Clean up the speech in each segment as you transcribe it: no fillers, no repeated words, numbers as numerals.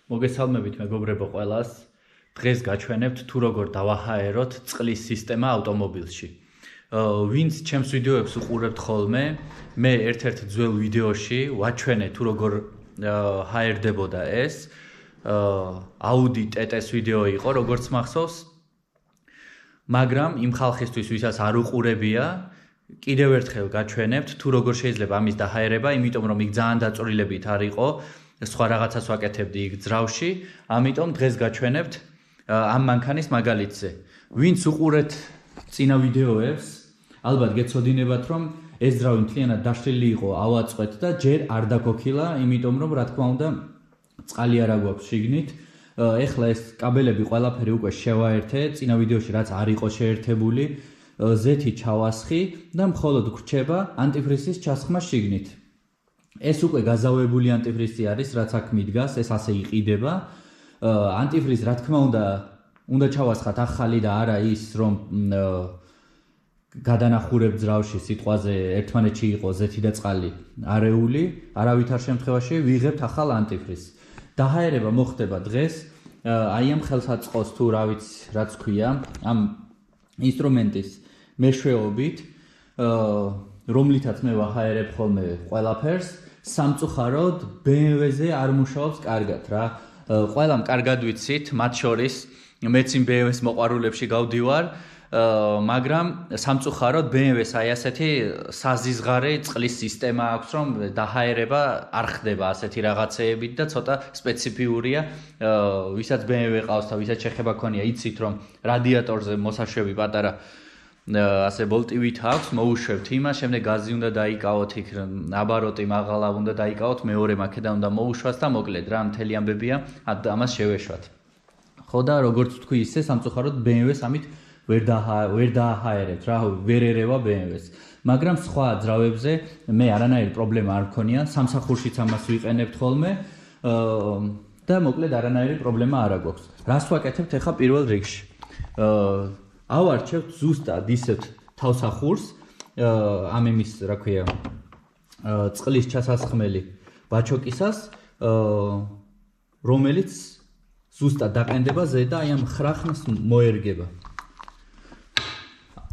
მოგესალმებით მეგობრებო ყველას. დღეს გაჩვენებთ თუ როგორ დავაჰაეროთ წყლის სისტემა ავტომობილში. ვინც ჩემს ვიდეოებს უყურებთ ხოლმე, მე ერთ-ერთ ძველ ვიდეოში ვაჩვენე თუ როგორ ჰაერდებოდა ეს. Audi TT-s ვიდეო იყო, როგორც მახსოვს. მაგრამ იმ ხალხისთვის, ვისაც არ უყურებია, კიდევ ერთხელ გაჩვენებთ თუ როგორ შეიძლება ამის დაჰაერება, იმიტომ რომ იქ ძალიან დაწვრილებით არ იყო. სხვა რაღაცას ვაკეთებდი იქ ძრავში, ამიტომ დღეს გაჩვენებთ ამ მანქანის მაგალითზე. ვინც უყურეთ წინა ვიდეოებს, ალბათ გეცოდინებათ რომ ეს ძრავი მთლიანად დაშლილი იყო ავაწყვეთ და ჯერ არ დაგოქილა, იმიტომ რომ რა თქმა უნდა წყალი არ აგვაქვს შიგნით. ეხლა ეს კაბელები ყველაფერი უკვე შევაერთე, წინა ვიდეოში რაც არ იყო შეერთებული, ზეთი ჩავასხი და მხოლოდ გრჩება ანტიფრიზის ჩასხმა შიგნით. ეს უკვე გაზავებული ანტიფრიზი არის, რაც აქ მიდგას, ეს ასე იყიდება. ანტიფრიზ რა თქმა უნდა ჩავასხათ ახალი და არა ის, რომ გადანახურებ ძრავში სიტყვაზე ერთმანეთში იყო ზეთი და წყალი არეული, არავითარ შემთხვევაში ვიღებთ ახალ ანტიფრიზს. დაჰაერება მოხდება დღეს, აი ამ ხელსაწყოს თუ რა ვიცი, რაც ქვია, ამ ინსტრუმენტის მეშვეობით, რომლითაც მე ვაჰაერებ ხოლმე ყველაფერს. სამწუხაროდ BMW-ზე არ მუშაობს კარგად რა. ყველამ კარგად ვიცით, მათ შორის მეც იმ BMW-s მოყვარულებში გავდივარ, მაგრამ სამწუხაროდ BMW-s აი ასეთი საზიზღარე წყლის სისტემა აქვს, რომ დაჰაერება არ ხდება ასეთი რაღაცეებით და ცოტა სპეციფიურია. ვისაც BMW ყავს და ვისაც შეხება ქონია, იცით რომ რადიატორზე მოსაშვები პატარა ასე ბოლტივით აქვს, მოუშვებთ იმას, შემდეგ გაზი უნდა დაიკავოთ იქ, აბაროტი მაღალა უნდა დაიკავოთ, მეორე მაქედან უნდა მოუშვას და მოკლედ რა მთელი ამბებია, ამას შევეშვათ. ხო და როგორც თქვი ისე, სამწუხაროდ BMW-s ამით ვერ დააჰაერებთ რა, ვერ ერევა BMW-s. მაგრამ სხვა ძრავებზე მე არანაირი პრობლემა არ მქონია, სამსახურშიც ამას ვიყენებთ ხოლმე და მოკლედ არანაირი პრობლემა არ აქვს. რას ვაკეთებთ ახლა პირველ რიგში? ავარჩევთ ზუსტად ისეთ თავსახურს, ამ იმის, რა ქვია, წყლის ჩასასხმელი ბაჩოკისას, რომელიც ზუსტად დაყენდება ზედა აი ამ ხრახნს მოერგება.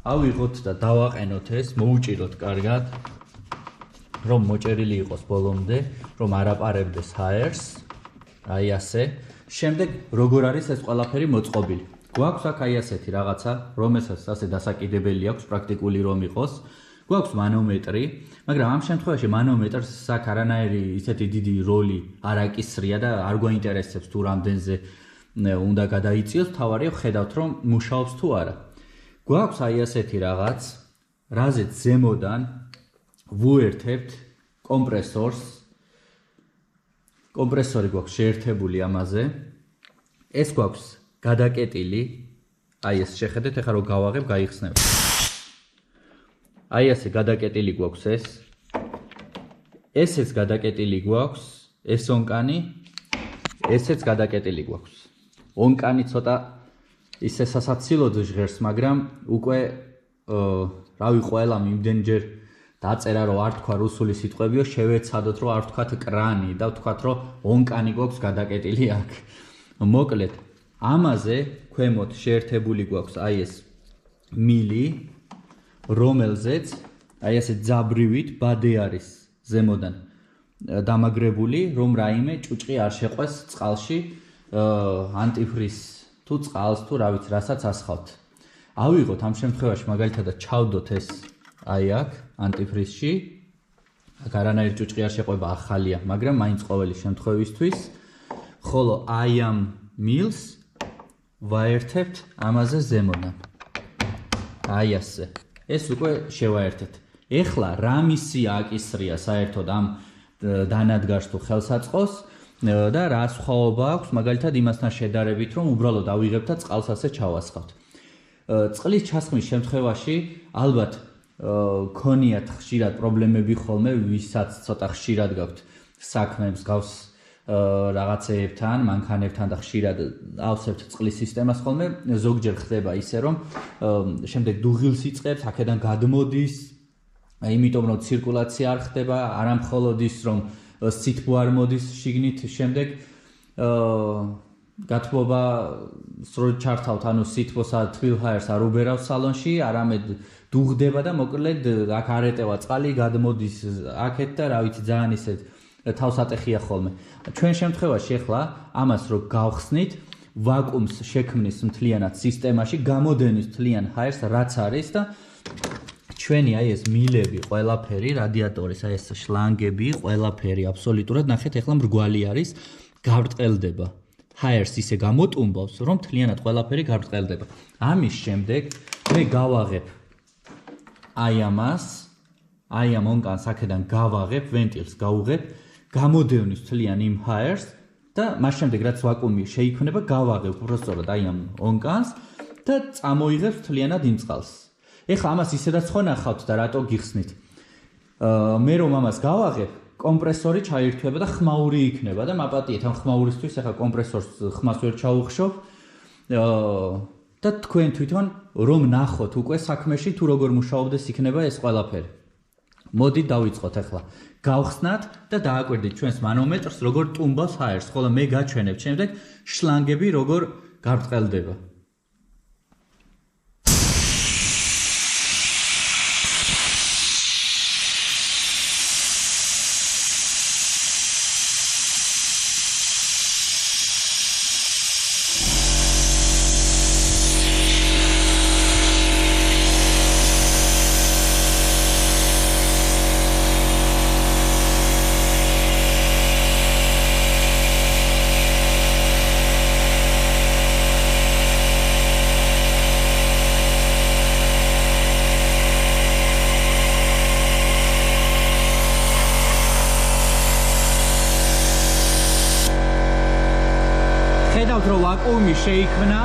ავიღოთ და დავაყენოთ ეს, მოუჭიროთ კარგად, რომ მოჭერილი იყოს ბოლომდე, რომ არ აპარებდეს ჰაერს, აი ასე. შემდეგ როგორ არის ეს ყველაფერი მოწყობილი? გვაქვს აქ აი ასეთი რაღაცა, რომელსაც ასე დასაკიდებელი აქვს, პრაქტიკული რომ იყოს. გვაქვს მანომეტრი, მაგრამ ამ შემთხვევაში მანომეტრს აქ არანაირი ისეთი დიდი როლი არ აკისრია და არ გვაინტერესებს თუ რამდენზე უნდა გადაიწიოს, თავარია ხედავთ რომ მუშაობს თუ არა. გვაქვს აი ასეთი რაღაც, რაზეც ზემოდან ვუერთებთ კომპრესორს. კომპრესორი გვაქვს შეერთებული ამაზე. ეს გვაქვს გადაკეტილი, აი ეს შეხედეთ, ახლა რომ გავაღებ, გაიხსნება. აი ასე გადაკეტილი გვაქვს ეს. ესეც გადაკეტილი გვაქვს, ეს ონკანი, ესეც გადაკეტილი გვაქვს. ონკანი ცოტა ისე სასაცილოდ ჟღერს, მაგრამ უკვე რავი ყველამ იმდენჯერ დაწერა რომ არ თქვა რუსული სიტყვებიო, შევეცადოთ რომ არ თქვათ კრანი და ვთქვათ რომ ონკანი გვაქვს გადაკეტილი აქ. მოკლედ ამაზე ქვემოთ შეერთებული გვაქვს აი ეს მილი, რომელზეც აი ასე ძაბრივით ბადე არის ზემოდან დამაგრებული, რომ რაიმე ჭუჭყი არ შეყვეს წყალში, ანტიფრიზ თუ წყალს თუ რა ვიცი, რასაც ასხავთ. ავიღოთ ამ შემთხვევაში მაგალითად და ჩავდოთ ეს აი აქ ანტიფრიზში. აქ არანაირი ჭუჭყი არ შეყვება, ახალია, მაგრამ მაინც ყოველი შემთხვევისთვის, ხოლო აი ამ მილს ვაერთებთ ამაზე ზემოდან. აი ასე. ეს უკვე შევაერთეთ. ეხლა რა მისია აკისრია საერთოდ ამ დანადგარს თუ ხელსაწყოს და რა სხვაობა აქვს მაგალითად იმასთან შედარებით, რომ უბრალოდ ავიღებთ და წყალს ასე ჩავასხავთ. წყლის ჩასხმის შემთხვევაში ალბათ ქონიათ ხშირად პრობლემები ხოლმე, ვისაც ცოტა ხშირად გაქვთ საქმე მსგავს რაღაცეებთან, მანქანებთან და ხშირად ავსებთ წყლის სისტემას ხოლმე, ზოგჯერ ხდება ისე, რომ შემდეგ დუღილს იწყებს, აქედან გადმოდის, იმიტომ რომ ცირკულაცია არ ხდება, არა მხოლოდ ის, რომ სითბო არ მოდის შიგნით შემდეგ გათბობა სწორედ ჩართავთ, ანუ სითბოსა თბილ ჰაერს არ უბერავს სალონში, არამედ დუღდება და მოკლედ აქ არ ეტევა წყალი, გადმოდის აქეთ და რა ვიცი ძალიან ისეთ თავს ატეხია ხოლმე. ჩვენ შემთხვევაში ახლა ამას რო გავხსნით, ვაკუუმს შექმნის მთლიანად სისტემაში, გამოდენის მთლიან ჰაერს რაც არის და ჩვენი აი ეს მილები, ყველაფერი, რადიატორის აი ეს შლანგები, ყველაფერი აბსოლუტურად ნახეთ, ახლა მრგვალი არის, გაბრტყელდება. ჰაერს ისე გამოტუმბავს, რომ მთლიანად ყველაფერი გაბრტყელდება. ამის შემდეგ მე გავაღებ აი ამას, აი ამ ონკანს აქედან გავაღებ, ვენტილს გავუღებ, გამოდევნის მთლიან იმ ჰაერს და მას შემდეგ რაც ვაკუუმი შეიქმნება, გავაღებ უბრალოდ აი ამ ონკანს და წამოიღებს მთლიანად იმ წყალს. ეხლა ამას ისედაც ხო ნახავთ და რატო გიხსნით? მე რომ ამას გავაღებ, კომპრესორი ჩაირთვება და ხმაური იქნება და მაპატიეთ ამ ხმაურისთვის ახლა კომპრესორს ხმას ვერ ჩაუხშობ და თქვენ თვითონ რომ ნახოთ უკვე საქმეში თუ როგორ მუშაობდეს იქნება ეს ყველაფერი. მოდით დავიწყოთ ახლა. გავხსნათ და დააკვირდით ჩვენს მანომეტრს როგორ ტუმბავს ჰაერს, ხოლო მე გაჩვენებ შემდეგ შლანგები როგორ გაბრტყელდება. ხედავთ რომ ვაკუუმი შეიქმნა,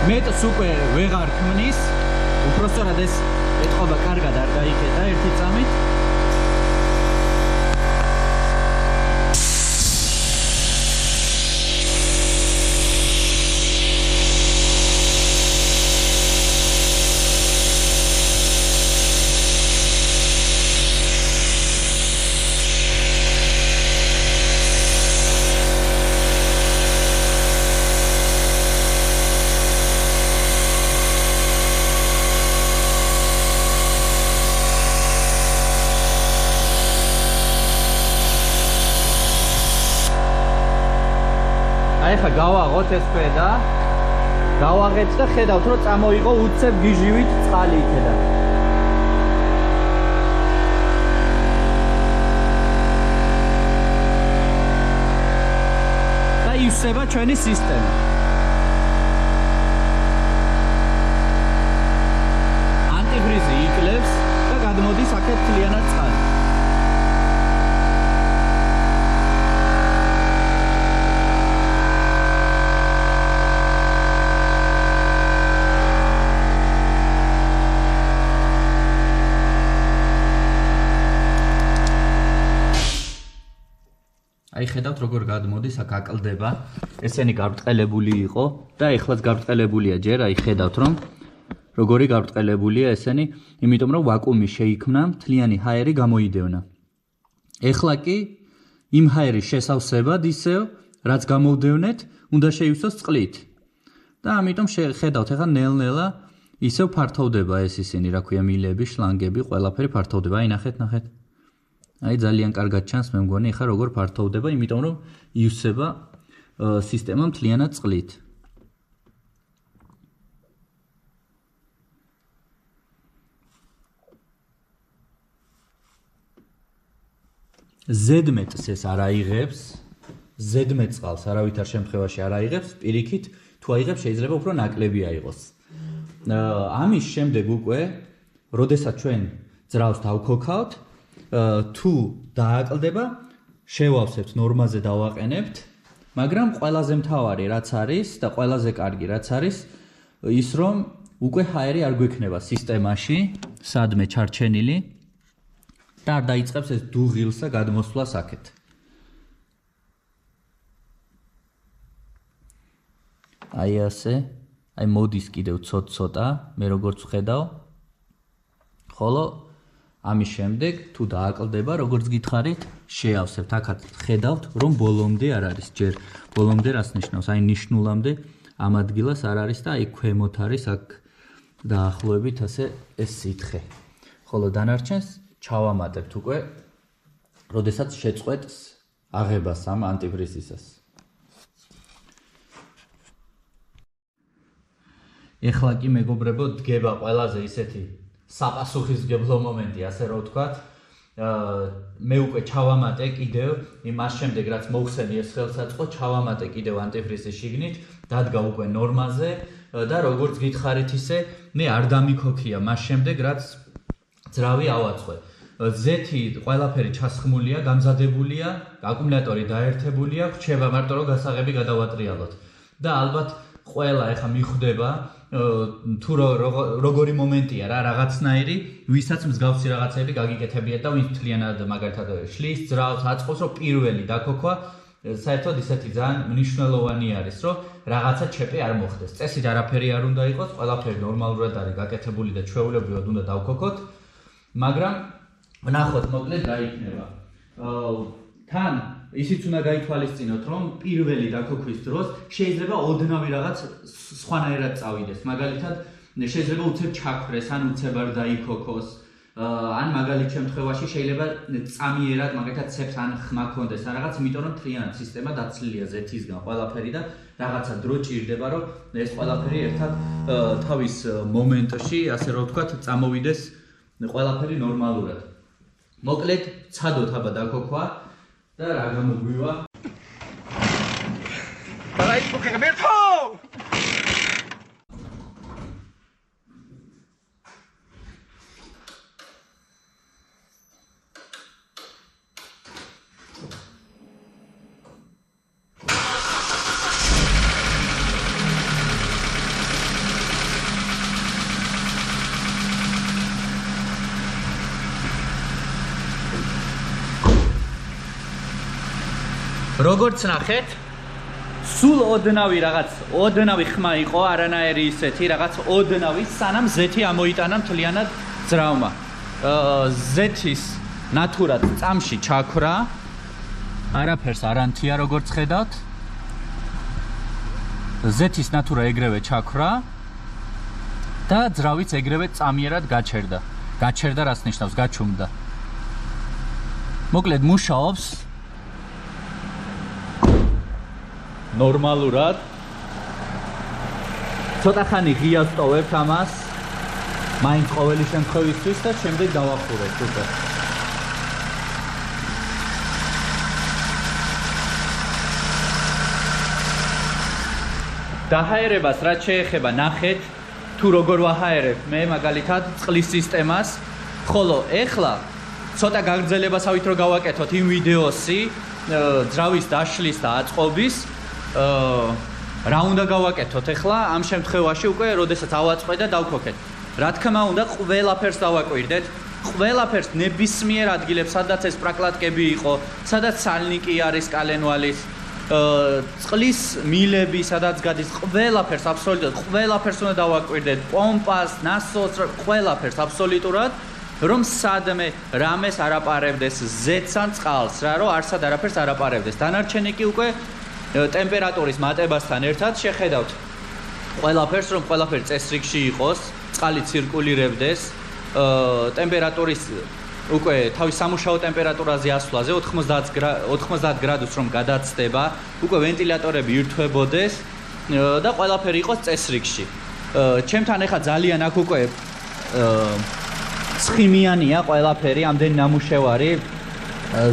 მეტს უკვე ვეღარ ქმნის, უпростоრად ეს ეთყობა კარგად არ გაიქეთა ერთი წამით. ახლა გავაღოთ ეს ქვედა, გავაღებთ და ხედავთ რომ წამოიღო უცებ გიჟივით წყალი იქედან. და ივსება ჩვენი სისტემა. ანტიბრიზი იკლებს და გადმოდის აქეთ მთლიანად წყალი. აი ხედავთ როგორ გადმოდის, აქ აკლდება. ესენი გაბრტყელებული იყო და ეხლაც გაბრტყელებულია ჯერ, აი ხედავთ რომ როგორი გაბრტყელებულია ესენი, იმიტომ რომ ვაკუუმი შეიქმნა, მთლიანი ჰაერი გამოიდევნა. ეხლა კი იმ ჰაერის შესავსებად ისევ, რაც გამოვდევნეთ, უნდა შეივსოს წყლით. და ამიტომ ხედავთ ახლა ნელ-ნელა ისევ ფართოვდება ეს ისინი, რა ქვია, მილები, შლანგები, ყველაფერი ფართოვდება. აი ნახეთ. აი ძალიან კარგად ჩანს მე მგონი ახლა როგორ ფართოვდება, იმიტომ რომ ივსება სისტემა მთლიანად წყლით. ზედმეტს ეს არ აიღებს, ზედმეტ წყალს არავითარ შემთხვევაში არ აიღებს, პირიქით თუ აიღებს შეიძლება უფრო ნაკლები აიღოს. ამის შემდეგ უკვე, როდესაც ჩვენ ძრავს დავქოქავთ, თუ დააკლდება, შევავსებთ ნორმაზე დავაყენებთ, მაგრამ ყველაზე მთავარი რაც არის და ყველაზე კარგი რაც არის, ის რომ უკვე ჰაერი არ გვექნება სისტემაში, სადმე ჩარჩენილი და არ დაიწყებს ეს დუღილსა გადმოსვლას აქეთ. აი ასე, აი მოდის კიდევ ცოტა, მე როგორც ვხედავ, ხოლო ამის შემდეგ თუ დააკლდება, როგორც გითხარით, შეავსებთ. აქაც ხედავთ, რომ ბოლომდე არ არის. ჯერ ბოლომდე რას ნიშნავს? აი ნიშნულამდე ამ ადგილას არ არის და აი ქვემოთ არის აქ დაახლოებით ასე ეს სითხე. ხოლო დანარჩენს ჩავამატებთ უკვე, როდესაც შეწყვეტს აღებას ამ ანტიფრიზისას. ეხლა კი მეგობრებო, დგება ყველაზე ისეთი საპასუხისმგებლო მომენტი, ასე რომ ვთქვათ. მე უკვე ჩავამატე კიდევ, იმას შემდეგ რაც მოხსენი ეს ხელსაწყო, ჩავამატე კიდევ ანტიფრიზის შიგნით, დადგა უკვე ნორმაზე და როგორც გითხარით ისე, მე არ დამიქოქია მას შემდეგ რაც ძრავი ავაწყე. ზეთი ყველაფერი ჩასხმულია, გამზადებულია, აკუმულატორი დაერთებულია, რჩება მარტო რომ გასაღები გადავატრიალოთ. და ალბათ ყველა ეხა მიხვდება თუ როგორი მომენტია რა რაღაცნაირი, ვისაც მსგავსი რაღაცები გაგიკეთებიათ და ვინც მთლიანად მაგალითად შლის ძრავს, აწყობს რომ პირველი დაქოქვა საერთოდ ისეთი ძალიან მნიშვნელოვანი არის, რომ რაღაცა ჩეპი არ მოხდეს. წესით არაფერი არ უნდა იყოს, ყველაფერი ნორმალურად არის გაკეთებული და ჩვეულებრივად უნდა დავქოქოთ, მაგრამ ვნახოთ მოკლედ გაიქნება. თან ისიც უნდა გაითვალისწინოთ, რომ პირველი დაქოქვის დროს შეიძლება ოდნავი რაღაც სხვანაირად წავიდეს. მაგალითად, შეიძლება უცებ ჩაქრეს, ან უცებ არ დაიქოქოს, ან მაგალითად შემთხვევაში შეიძლება წამიერად, მაგალითად ცეფს ან ხმა ქონდეს, ან რაღაც, იმიტომ რომ მთლიანად სისტემა დაცლილია ზეთისგან ყველაფერი და რაღაცა დრო ჭირდება, რომ ეს ყველაფერი ერთად თავის მომენტში, ასე რომ ვთქვათ, წამოვიდეს ყველაფერი ნორმალურად. მოკლედ, ცადოთ აბა დაქოქვა და რა გამოგვივა? როგორც ნახეთ, სულ ოდნავი რაღაც, ოდნავი ხმა იყო, არანაირი ისეთი რაღაც ოდნავი, სანამ ზეთი ამოიტანა მთლიანად ძრავმა. ზეთის ნატურად წამში ჩაქრა, არაფერს არ ანთია, როგორც ხედავთ. ზეთის ნატურა ეგრევე ჩაქრა და ძრავიც ეგრევე წამიერად გაჩერდა. გაჩერდა რას ნიშნავს? გაჩუმდა. მოკლედ მუშაობს ნორმალურად. ცოტა ხანი ღია ვტოვებთ ამას. მაინც ყოველი შემთხვევისთვის და შემდეგ დავახურებთ უკვე. დაჰაერებას რაც შეეხება ნახეთ, თუ როგორ ვაჰაერებ მე მაგალითად წყლის სისტემას, ხოლო ეხლა ცოტა გაგრძელებასავით რო გავაკეთოთ იმ ვიდეოსი ძრავის დაშლის და აწყობის რა უნდა გავაკეთოთ ახლა ამ შემთხვევაში უკვე როდესაც ავაწყე და დავქოქეთ. რა თქმა უნდა ყველაფერს დავაკვირდეთ, ყველაფერს ნებისმიერ ადგილებს, სადაც ეს პრაკლატკები იყო, სადაც სალნიკი არის კალენვალის, წყლის მილები, სადაც გადის, ყველაფერს აბსოლუტურად ყველაფერს უნდა დავაკვირდეთ, პომპას, ნასოს, ყველაფერს აბსოლუტურად, რომ სადმე რამეს არაპარებდეს ზეთს ან წყალს, რა რომ არსად არაფერს არაპარებდეს. დანარჩენი კი უკვე ტემპერატურის მატებასთან ერთად შეხედავთ ყველაფერს, რომ ყველაფერი წესრიგში იყოს, წყალი ცირკულირებდეს, ტემპერატურის უკვე თავის სამუშაო ტემპერატურაზე ასვლაზე 90 გრადუსს რომ გადაცდება, უკვე ვენტილატორები ირთვებოდეს და ყველაფერი იყოს წესრიგში. ჩემთან ახლა ძალიან აქ უკვე ცხიმიანია ყველაფერი, ამდენი ნამუშევარი,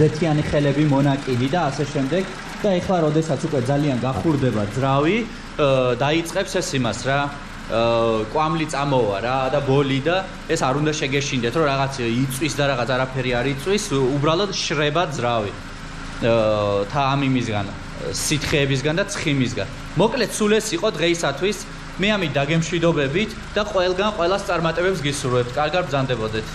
ზეთიანი ხელები, მონაკიდი და ასე შემდეგ. და ეხლა როდესაც უკვე ძალიან გახურდება ძრავი, დაიწყებს ეს იმას რა, კვამლი წამოვა რა და ბოლი და ეს არ უნდა შეგეშინდეთ, რომ რაღაც იწვის და რაღაც არაფერი არ იწვის, უბრალოდ შრება ძრავი. თა ამ იმისგან, სითხეებისგან და ცხიმისგან. მოკლედ სულ ეს იყო დღეისათვის. მე ამით დაგემშვიდობებით და ყველგან ყველას წარმატებებს გისურვებთ. კარგად ბრძანდებოდეთ.